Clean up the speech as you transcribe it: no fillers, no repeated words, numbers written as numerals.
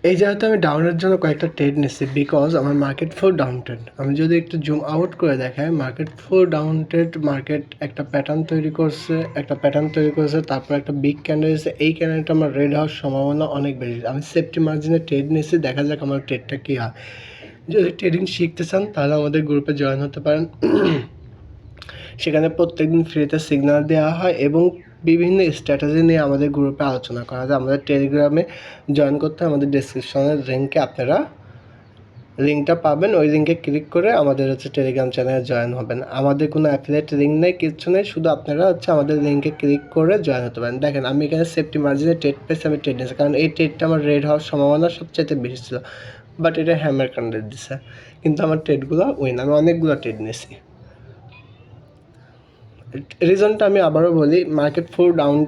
এই জায়গাতে আমি ডাউনের জন্য কয়েকটা ট্রেড নিচ্ছি বিকজ আমার মার্কেট ফুল ডাউন ট্রেড। আমি যদি একটু জুম আউট করে দেখাই, মার্কেট ফুল ডাউন ট্রেড। মার্কেট একটা প্যাটার্ন তৈরি করেছে, তারপর একটা বিগ ক্যান্ডেল এসে এই ক্যান্ডেলটা আমার রেড হওয়ার সম্ভাবনা অনেক বেশি। আমি সেফটি মার্জিনে ট্রেড নিচ্ছি, দেখা যাক আমার ট্রেডটা কী হয়। যদি ট্রেডিং শিখতে চান তাহলে আমাদের গ্রুপে জয়েন হতে পারেন। সেখানে প্রত্যেকদিন ফ্রিতে সিগন্যাল দেওয়া হয় এবং বিভিন্ন স্ট্র্যাটেজি নিয়ে আমাদের গ্রুপে আলোচনা করা যায়। আমাদের টেলিগ্রামে জয়েন করতে আমাদের ডেসক্রিপশনের লিঙ্কটা পাবেন। ওই লিঙ্কে ক্লিক করে আমাদের টেলিগ্রাম চ্যানেলে জয়েন হবেন। আমাদের কোনো অ্যাফিলিয়েট লিঙ্ক নেই, কিচ্ছু নেই, শুধু আপনারা আমাদের লিঙ্কে ক্লিক করে জয়েন হতে পারেন। দেখেন আমি এখানে সেফটি মার্জিনে ট্রেড পেয়েছি, আমি ট্রেড নিয়েছি কারণ এই ট্রেডটা আমার রেড হওয়ার সম্ভাবনা সবচেয়ে বেশি ছিল, বাট এটা হ্যামার ক্যান্ডেল দিছে, কিন্তু আমার ট্রেডগুলো উইন। আমি অনেকগুলো ট্রেড নিয়েছি। রিজনটা আমি আবারও বলি, মার্কেট ফুল ডাউন